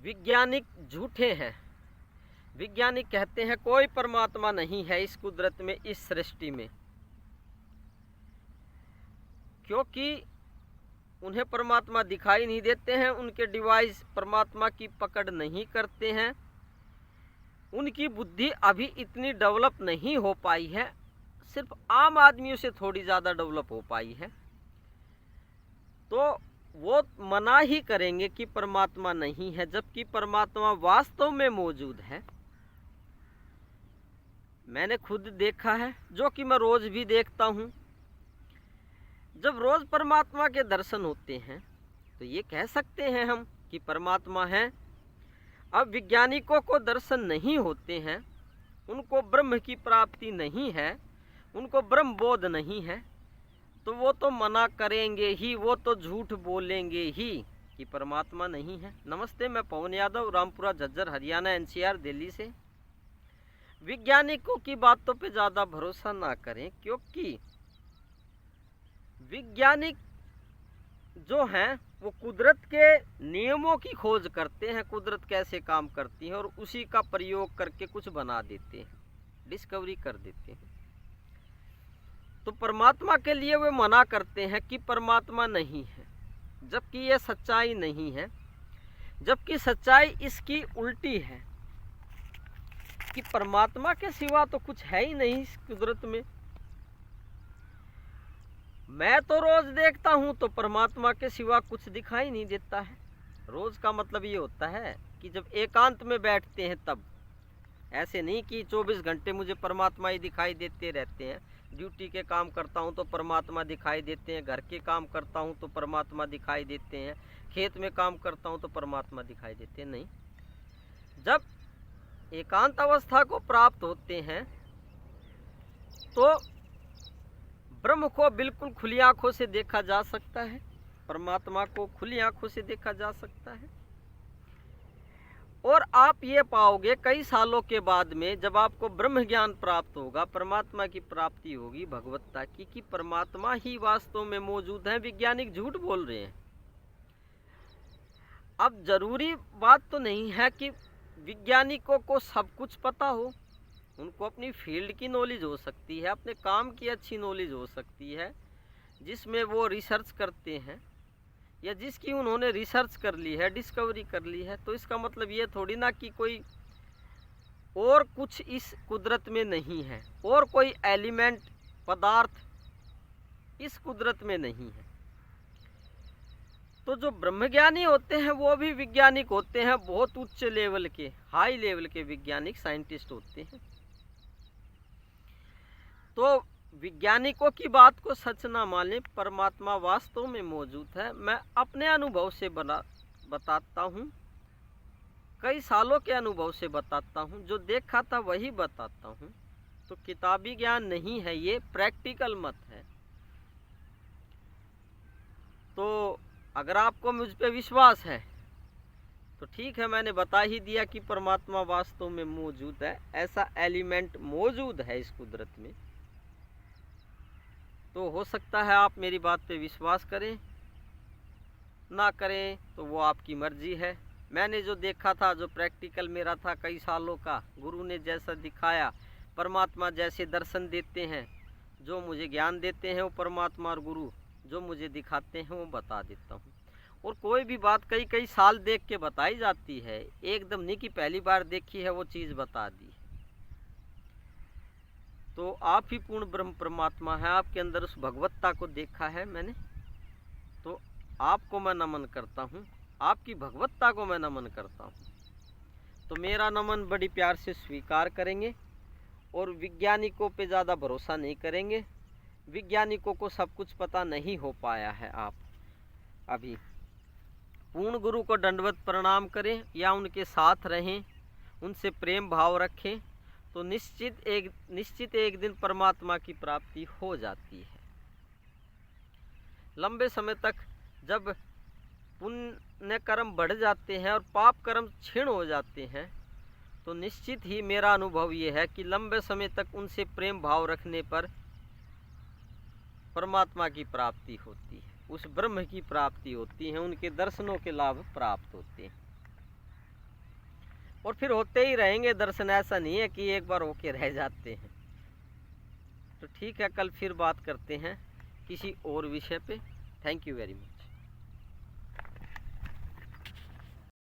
वैज्ञानिक झूठे हैं। वैज्ञानिक कहते हैं कोई परमात्मा नहीं है इस कुदरत में, इस सृष्टि में, क्योंकि उन्हें परमात्मा दिखाई नहीं देते हैं। उनके डिवाइस परमात्मा की पकड़ नहीं करते हैं। उनकी बुद्धि अभी इतनी डेवलप नहीं हो पाई है, सिर्फ आम आदमियों से थोड़ी ज़्यादा डेवलप हो पाई है। तो वो मना ही करेंगे कि परमात्मा नहीं है, जबकि परमात्मा वास्तव में मौजूद है। मैंने खुद देखा है, जो कि मैं रोज़ भी देखता हूँ। जब रोज़ परमात्मा के दर्शन होते हैं तो ये कह सकते हैं हम कि परमात्मा है। अब वैज्ञानिकों को दर्शन नहीं होते हैं, उनको ब्रह्म की प्राप्ति नहीं है, उनको ब्रह्म बोध नहीं है, तो वो तो मना करेंगे ही, वो तो झूठ बोलेंगे ही कि परमात्मा नहीं है। नमस्ते, मैं पवन यादव, रामपुरा झज्जर, हरियाणा, एनसीआर, दिल्ली से। वैज्ञानिकों की बातों पे ज़्यादा भरोसा ना करें, क्योंकि वैज्ञानिक जो हैं वो कुदरत के नियमों की खोज करते हैं, कुदरत कैसे काम करती है, और उसी का प्रयोग करके कुछ बना देते हैं, डिस्कवरी कर देते हैं। तो परमात्मा के लिए वे मना करते हैं कि परमात्मा नहीं है, जबकि ये सच्चाई नहीं है। जबकि सच्चाई इसकी उल्टी है कि परमात्मा के सिवा तो कुछ है ही नहीं इस कुदरत में। मैं तो रोज देखता हूँ तो परमात्मा के सिवा कुछ दिखाई नहीं देता है। रोज का मतलब ये होता है कि जब एकांत में बैठते हैं तब। ऐसे नहीं कि 24 घंटे मुझे परमात्मा ही दिखाई देते रहते हैं। ड्यूटी के काम करता हूँ तो परमात्मा दिखाई देते हैं, घर के काम करता हूँ तो परमात्मा दिखाई देते हैं, खेत में काम करता हूँ तो परमात्मा दिखाई देते हैं। नहीं, जब एकांत अवस्था को प्राप्त होते हैं तो ब्रह्म को बिल्कुल खुली आंखों से देखा जा सकता है, परमात्मा को खुली आंखों से देखा जा सकता है। और आप ये पाओगे कई सालों के बाद में, जब आपको ब्रह्म ज्ञान प्राप्त होगा, परमात्मा की प्राप्ति होगी, भगवत्ता की, कि परमात्मा ही वास्तव में मौजूद है। वैज्ञानिक झूठ बोल रहे हैं। अब जरूरी बात तो नहीं है कि वैज्ञानिकों को सब कुछ पता हो। उनको अपनी फील्ड की नॉलेज हो सकती है, अपने काम की अच्छी नॉलेज हो सकती है, जिसमें वो रिसर्च करते हैं, या जिसकी उन्होंने रिसर्च कर ली है, डिस्कवरी कर ली है। तो इसका मतलब ये थोड़ी ना कि कोई और कुछ इस कुदरत में नहीं है, और कोई एलिमेंट, पदार्थ इस कुदरत में नहीं है। तो जो ब्रह्मज्ञानी होते हैं वो भी वैज्ञानिक होते हैं, बहुत उच्च लेवल के, हाई लेवल के वैज्ञानिक, साइंटिस्ट होते हैं। तो वैज्ञानिकों की बात को सच ना माने, परमात्मा वास्तव में मौजूद है। मैं अपने अनुभव से बताता हूँ, कई सालों के अनुभव से बताता हूँ, जो देखा था वही बताता हूँ। तो किताबी ज्ञान नहीं है, ये प्रैक्टिकल मत है। तो अगर आपको मुझ पे विश्वास है तो ठीक है, मैंने बता ही दिया कि परमात्मा वास्तव में मौजूद है, ऐसा एलिमेंट मौजूद है इस कुदरत में। तो हो सकता है आप मेरी बात पे विश्वास करें, ना करें तो वो आपकी मर्जी है। मैंने जो देखा था, जो प्रैक्टिकल मेरा था कई सालों का, गुरु ने जैसा दिखाया, परमात्मा जैसे दर्शन देते हैं, जो मुझे ज्ञान देते हैं वो परमात्मा और गुरु जो मुझे दिखाते हैं वो बता देता हूँ। और कोई भी बात कई कई साल देख के बताई जाती है, एकदम नहीं कि पहली बार देखी है वो चीज़ बता दी। तो आप ही पूर्ण ब्रह्म परमात्मा है, आपके अंदर उस भगवत्ता को देखा है मैंने। तो आपको मैं नमन करता हूँ, आपकी भगवत्ता को मैं नमन करता हूँ। तो मेरा नमन बड़ी प्यार से स्वीकार करेंगे, और वैज्ञानिकों पे ज़्यादा भरोसा नहीं करेंगे। वैज्ञानिकों को सब कुछ पता नहीं हो पाया है। आप अभी पूर्ण गुरु को दंडवत प्रणाम करें या उनके साथ रहें, उनसे प्रेम भाव रखें, तो निश्चित एक दिन परमात्मा की प्राप्ति हो जाती है। लंबे समय तक जब पुण्य कर्म बढ़ जाते हैं और पाप कर्म क्षीण हो जाते हैं, तो निश्चित ही मेरा अनुभव ये है कि लंबे समय तक उनसे प्रेम भाव रखने पर परमात्मा की प्राप्ति होती है, उस ब्रह्म की प्राप्ति होती है, उनके दर्शनों के लाभ प्राप्त होते हैं। और फिर होते ही रहेंगे दर्शन, ऐसा नहीं है कि एक बार होके रह जाते हैं। तो ठीक है, कल फिर बात करते हैं किसी और विषय पे। Thank you very much.